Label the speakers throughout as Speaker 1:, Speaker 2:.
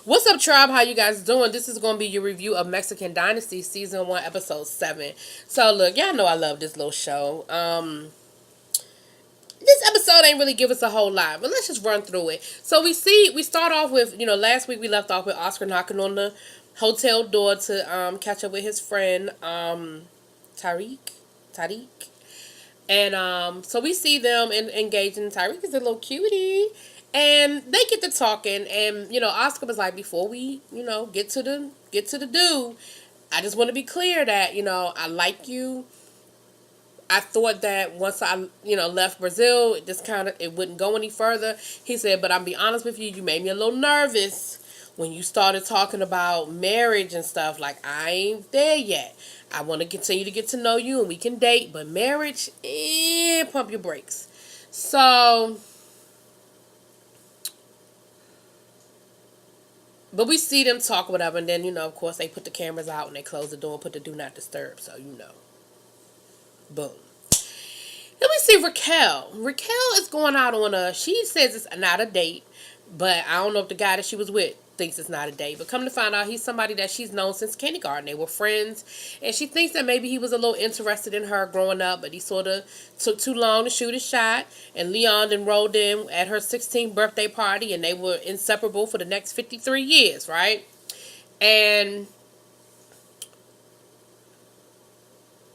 Speaker 1: What's up, tribe? How you guys doing? This is going to be your review of Mexican Dynasties Season 1, Episode 7. So, look, y'all know I love this little show. This episode ain't really give us a whole lot, but let's just run through it. So, we start off with, last week we left off with Oscar knocking on the hotel door to catch up with his friend, Tariq. Tariq. And so we see them engaging. Tyreek is a little cutie. And they get to talking, and Oscar was like, before we get to the do, I just want to be clear that I like you. I thought that once I left Brazil, it wouldn't go any further. He said, but I'll be honest with you, you made me a little nervous when you started talking about marriage and stuff. Like, I ain't there yet. I want to continue to get to know you and we can date, but marriage, pump your brakes. So, but we see them talk, whatever, and then, of course, they put the cameras out and they close the door and put the do not disturb. So, boom. Then we see Raquel. Raquel is going out on she says it's not a date, but I don't know if the guy that she was with thinks it's not a date. But come to find out, he's somebody that she's known since kindergarten. They were friends, and she thinks that maybe he was a little interested in her growing up, but he sort of took too long to shoot his shot. And Leon enrolled in at her 16th birthday party, and they were inseparable for the next 53 years, right? And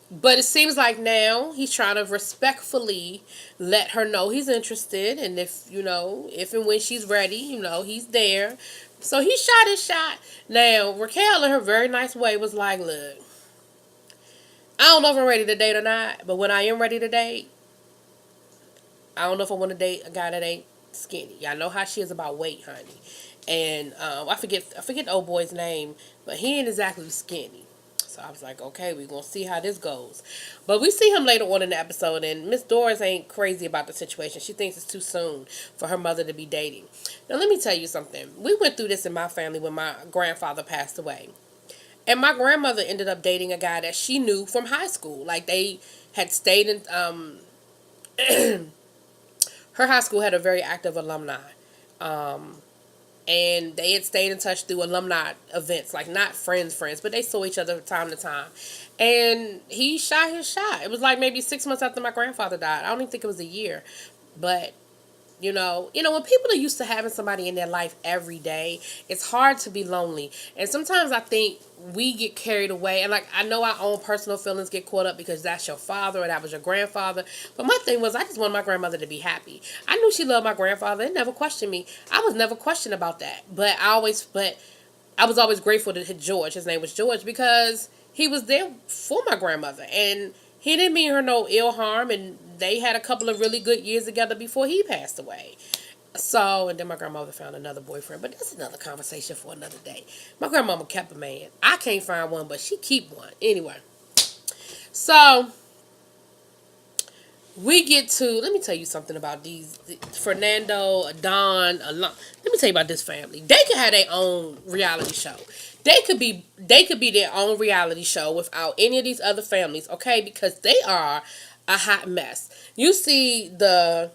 Speaker 1: but it seems like now he's trying to respectfully let her know he's interested, and if and when she's ready, he's there. So he shot his shot. Now, Raquel, in her very nice way, was like, look, I don't know if I'm ready to date or not, but when I am ready to date, I don't know if I want to date a guy that ain't skinny. Y'all know how she is about weight, honey. And I forget the old boy's name, but he ain't exactly skinny. So I was like, okay, we're going to see how this goes. But we see him later on in the episode, and Miss Doris ain't crazy about the situation. She thinks it's too soon for her mother to be dating. Now, let me tell you something. We went through this in my family when my grandfather passed away. And my grandmother ended up dating a guy that she knew from high school. Like, they had stayed in... her high school had a very active alumni. And they had stayed in touch through alumni events, like not friends, but they saw each other from time to time. And he shot his shot. It was like maybe 6 months after my grandfather died. I don't even think it was a year. But, when people are used to having somebody in their life every day, it's hard to be lonely. And sometimes I think we get carried away. And, I know our own personal feelings get caught up because that's your father or that was your grandfather. But my thing was, I just wanted my grandmother to be happy. I knew she loved my grandfather. It never questioned me. I was never questioned about that. But I was always grateful to George. His name was George because he was there for my grandmother. And he didn't mean her no ill harm. And they had a couple of really good years together before he passed away. So, and then my grandmother found another boyfriend. But that's another conversation for another day. My grandmama kept a man. I can't find one, but she keep one. Anyway. So, we get to, let me tell you something about Fernando, Adon, let me tell you about this family. They could have their own reality show. They could be their own reality show without any of these other families, okay? Because they are a hot mess. You see the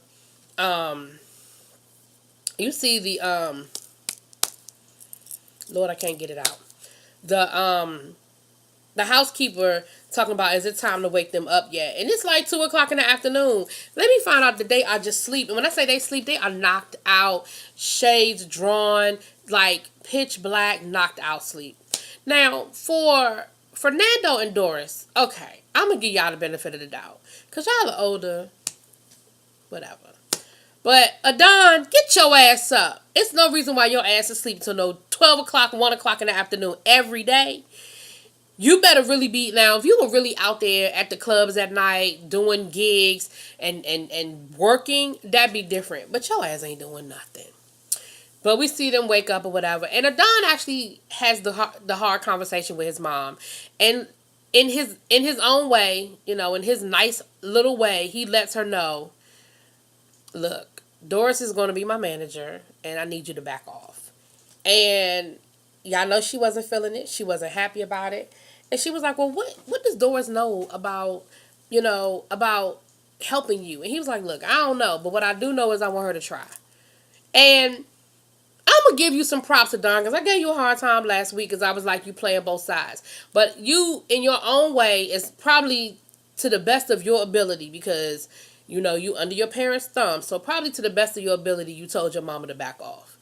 Speaker 1: Lord, I can't get it out. The housekeeper talking about, is it time to wake them up yet? And it's like 2 o'clock in the afternoon. Let me find out that they are just sleep. And when I say they sleep, they are knocked out, shades drawn, like pitch black, knocked out sleep. Now, for Fernando and Doris, okay, I'm going to give y'all the benefit of the doubt. Because y'all are older, whatever. But, Adon, get your ass up. It's no reason why your ass is asleep until no 12 o'clock, 1 o'clock in the afternoon every day. You better really be, now, if you were really out there at the clubs at night, doing gigs and working, that'd be different. But your ass ain't doing nothing. But we see them wake up or whatever. And Adon actually has the hard conversation with his mom. And in his own way, in his nice little way, he lets her know, look, Doris is going to be my manager, and I need you to back off. And y'all know she wasn't feeling it. She wasn't happy about it. And she was like, well, what does Doris know about, about helping you? And he was like, look, I don't know. But what I do know is I want her to try. And I'm going to give you some props to Don, because I gave you a hard time last week because I was like, you playing both sides. But you, in your own way, is probably to the best of your ability, because, you know, you under your parents' thumb. So probably to the best of your ability, you told your mama to back off.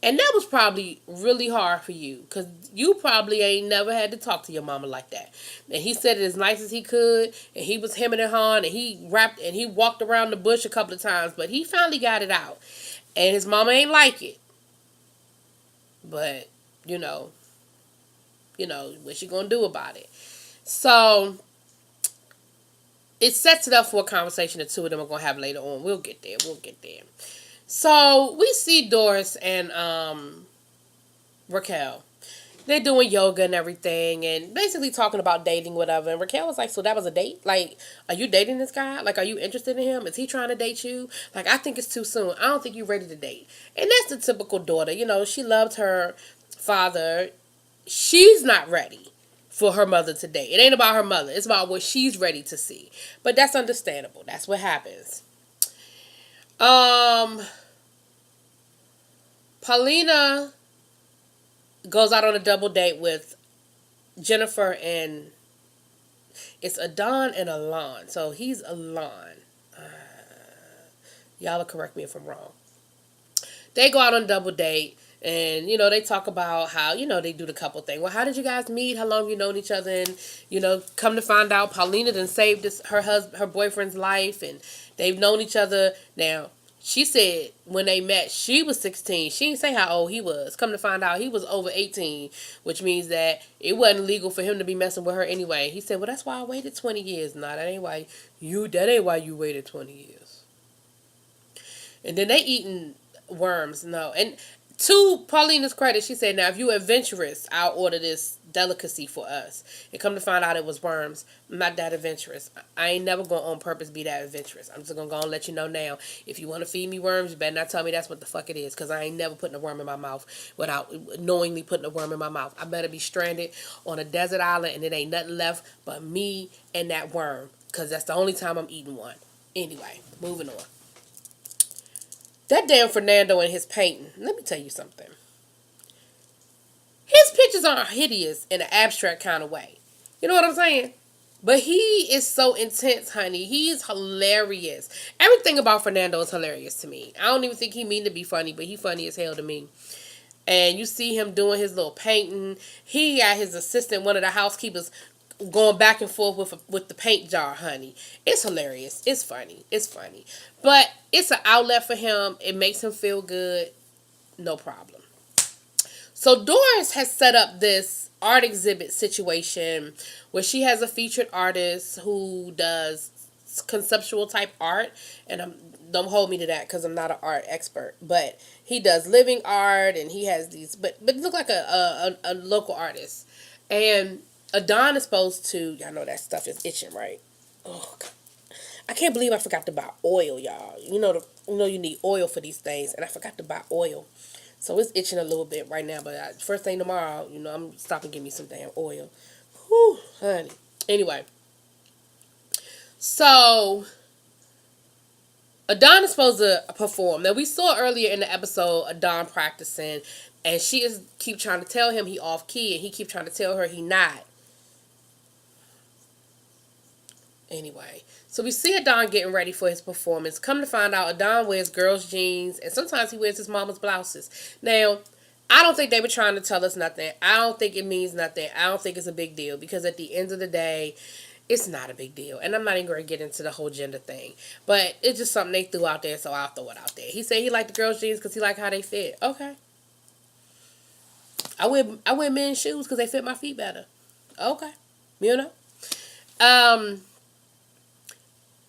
Speaker 1: And that was probably really hard for you, because you probably ain't never had to talk to your mama like that. And he said it as nice as he could, and he was hemming and hawing, and he rapped, and he walked around the bush a couple of times, but he finally got it out. And his mama ain't like it. But, you know, what you gonna do about it? So, it sets it up for a conversation the two of them are gonna have later on. We'll get there. So, we see Doris and Raquel. They're doing yoga and everything, and basically talking about dating, whatever. And Raquel was like, so that was a date? Like, are you dating this guy? Like, are you interested in him? Is he trying to date you? Like, I think it's too soon. I don't think you're ready to date. And that's the typical daughter. You know, she loved her father. She's not ready for her mother to date. It ain't about her mother. It's about what she's ready to see. But that's understandable. That's what happens. Paulina goes out on a double date with Jennifer, and it's Adon and Alon. So he's Alon. Y'all will correct me if I'm wrong. They go out on a double date, and, you know, they talk about how, you know, they do the couple thing. Well, how did you guys meet? How long have you known each other? And, you know, come to find out, Paulina done saved her boyfriend's life, and they've known each other. Now, she said when they met, she was 16. She didn't say how old he was. Come to find out, he was over 18, which means that it wasn't legal for him to be messing with her anyway. He said, well, that's why I waited 20 years. Nah, that ain't why you waited 20 years. And then they eating worms. No. And to Paulina's credit, she said, now, if you adventurous, I'll order this delicacy for us. And come to find out it was worms. I'm not that adventurous. I ain't never going to on purpose be that adventurous. I'm just going to go and let you know now. If you want to feed me worms, you better not tell me that's what the fuck it is, because I ain't never putting a worm in my mouth without knowingly putting a worm in my mouth. I better be stranded on a desert island and it ain't nothing left but me and that worm, because that's the only time I'm eating one. Anyway, moving on. That damn Fernando and his painting. Let me tell you something. His pictures aren't hideous in an abstract kind of way. You know what I'm saying? But he is so intense, honey. He's hilarious. Everything about Fernando is hilarious to me. I don't even think he mean to be funny, but he funny as hell to me. And you see him doing his little painting. He got his assistant, one of the housekeepers, going back and forth with the paint jar, honey. It's hilarious. It's funny. But it's an outlet for him. It makes him feel good. No problem. So Doris has set up this art exhibit situation where she has a featured artist who does conceptual type art. And don't hold me to that because I'm not an art expert. But he does living art, and he has these, but it look like a local artist. And Adon is supposed to, y'all know that stuff is itching, right? Oh, God. I can't believe I forgot to buy oil, y'all. You know you need oil for these things, and I forgot to buy oil. So it's itching a little bit right now, but first thing tomorrow, I'm stopping to get me some damn oil. Whew, honey. Anyway. So, Adon is supposed to perform. Now, we saw earlier in the episode Adon practicing, and she keep trying to tell him he off key, and he keep trying to tell her he not. Anyway, so we see Adon getting ready for his performance. Come to find out, Adon wears girls' jeans, and sometimes he wears his mama's blouses. Now, I don't think they were trying to tell us nothing. I don't think it means nothing. I don't think it's a big deal, because at the end of the day, it's not a big deal. And I'm not even going to get into the whole gender thing. But it's just something they threw out there, so I'll throw it out there. He said he liked the girls' jeans because he liked how they fit. Okay. I wear men's shoes because they fit my feet better. Okay.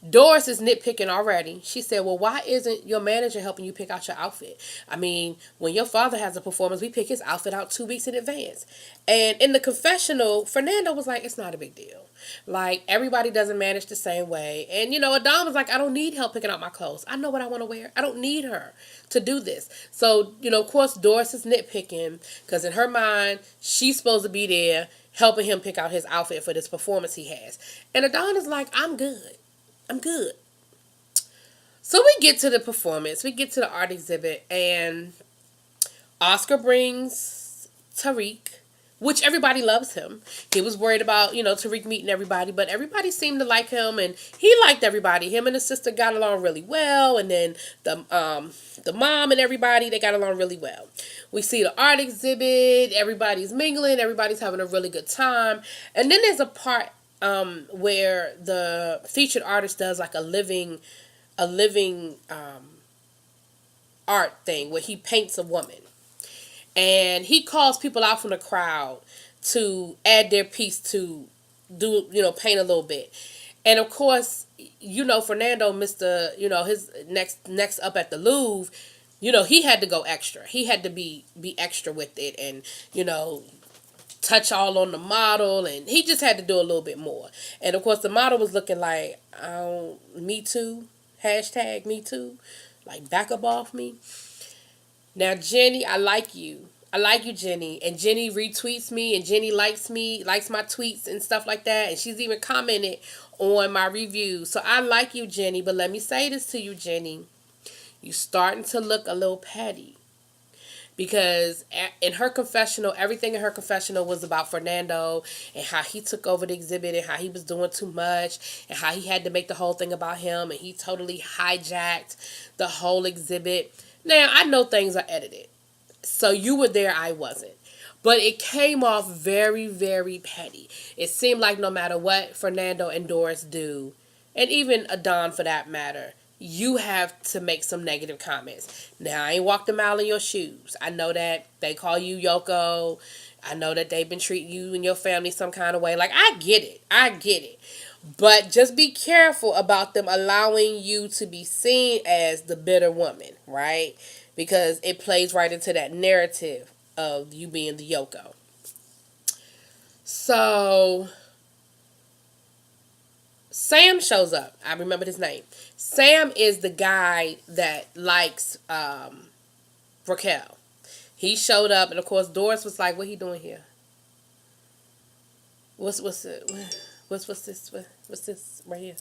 Speaker 1: Doris is nitpicking already. She said, well, why isn't your manager helping you pick out your outfit? I mean, when your father has a performance, we pick his outfit out 2 weeks in advance. And in the confessional, Fernando was like, it's not a big deal. Like, everybody doesn't manage the same way. And, Adon was like, I don't need help picking out my clothes. I know what I want to wear. I don't need her to do this. So, of course, Doris is nitpicking because in her mind, she's supposed to be there helping him pick out his outfit for this performance he has. And Adon is like, I'm good. So we get to the performance. We get to the art exhibit, and Oscar brings Tariq, which everybody loves him. He was worried about, Tariq meeting everybody, but everybody seemed to like him, and he liked everybody. Him and his sister got along really well, and then the mom and everybody, they got along really well. We see the art exhibit, everybody's mingling, everybody's having a really good time, and then there's a part where the featured artist does like a living art thing where he paints a woman. And he calls people out from the crowd to add their piece to paint a little bit. And of course, Fernando, his next up at the Louvre, he had to go extra. He had to be extra with it and, touch all on the model, and he just had to do a little bit more. And of course, the model was looking like, me too, hashtag me too, like back up off me. Now, Jenny, I like you. I like you, Jenny. And Jenny retweets me, and Jenny likes my tweets and stuff like that. And she's even commented on my review. So I like you, Jenny. But let me say this to you, Jenny. You starting to look a little petty. Because in her confessional, everything in her confessional was about Fernando and how he took over the exhibit and how he was doing too much and how he had to make the whole thing about him and he totally hijacked the whole exhibit. Now, I know things are edited. So you were there, I wasn't. But it came off very, very petty. It seemed like no matter what Fernando and Doris do, and even Adon for that matter, you have to make some negative comments. Now, I ain't walked a mile in your shoes. I know that they call you Yoko. I know that they've been treating you and your family some kind of way. Like, I get it. But just be careful about them allowing you to be seen as the bitter woman, right? Because it plays right into that narrative of you being the Yoko. So, Sam shows up. I remembered his name. Sam is the guy that likes Raquel. He showed up, and of course, Doris was like, "What he doing here? What's this right here?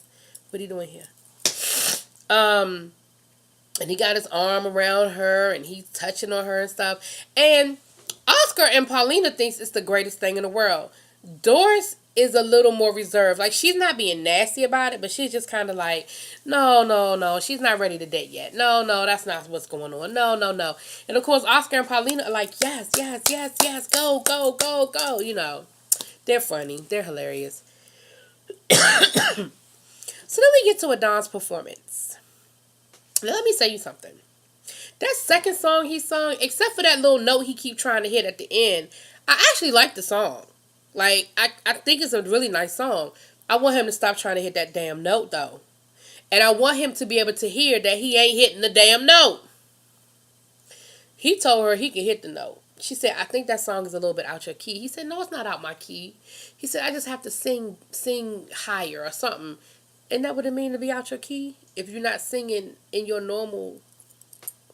Speaker 1: What he doing here?" And he got his arm around her, and he's touching on her and stuff. And Oscar and Paulina thinks it's the greatest thing in the world. Doris is a little more reserved. Like, she's not being nasty about it, but she's just kind of like, no. She's not ready to date yet. No, that's not what's going on. No. And, of course, Oscar and Paulina are like, yes, go. They're funny. They're hilarious. So then we get to Adon's performance. Now, let me say you something. That second song he sung, except for that little note he keep trying to hit at the end, I actually like the song. Like, I think it's a really nice song. I want him to stop trying to hit that damn note, though. And I want him to be able to hear that he ain't hitting the damn note. He told her he can hit the note. She said, I think that song is a little bit out your key. He said, no, it's not out my key. He said, I just have to sing higher or something. Isn't that what it means to be out your key? If you're not singing in your normal,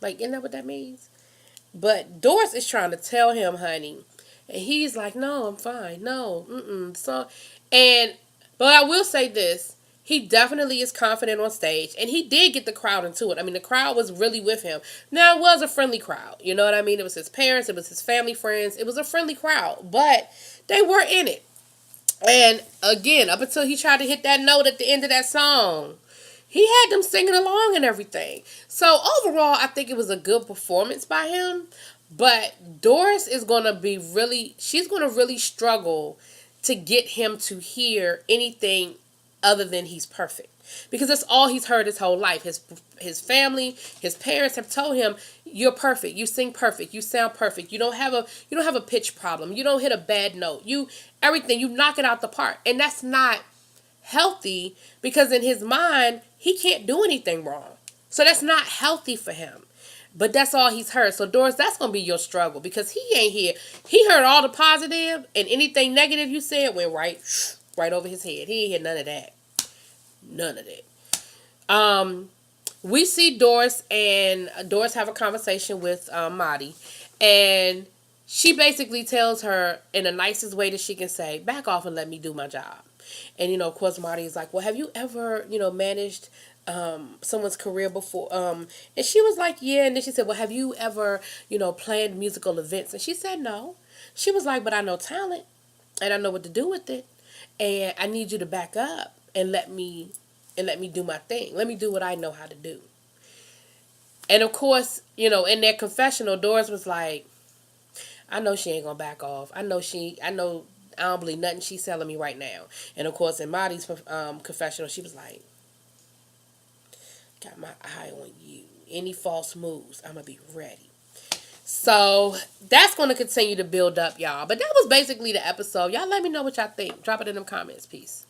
Speaker 1: like, isn't that what that means? But Doris is trying to tell him, honey. And he's like, no, I'm fine. No, So, but I will say this. He definitely is confident on stage. And he did get the crowd into it. I mean, the crowd was really with him. Now, it was a friendly crowd. You know what I mean? It was his parents. It was his family, friends. It was a friendly crowd. But they were in it. And again, up until he tried to hit that note at the end of that song, he had them singing along and everything. So overall, I think it was a good performance by him. But Doris is going to she's going to really struggle to get him to hear anything other than he's perfect. Because that's all he's heard his whole life. His family, his parents have told him, you're perfect. You sing perfect. You sound perfect. You don't have a pitch problem. You don't hit a bad note. You knock it out the park. And that's not healthy because in his mind, he can't do anything wrong. So that's not healthy for him. But that's all he's heard. So Doris, that's going to be your struggle because he ain't here. He heard all the positive and anything negative you said went right over his head. He ain't hear none of that. None of that. We see Doris have a conversation with Marty, and she basically tells her in the nicest way that she can say, back off and let me do my job. And, of course, Marty is like, well, have you ever, managed someone's career before. And she was like, yeah. And then she said, well, have you ever, planned musical events? And she said, no. She was like, but I know talent and I know what to do with it. And I need you to back up and let me do my thing. Let me do what I know how to do. And of course, in their confessional, Doris was like, I know she ain't gonna back off. I don't believe nothing she's telling me right now. And of course, in Marty's confessional, she was like, got my eye on you. Any false moves, I'm gonna be ready. So that's gonna continue to build up, y'all. But that was basically the episode. Y'all let me know what y'all think. Drop it in them comments. Peace.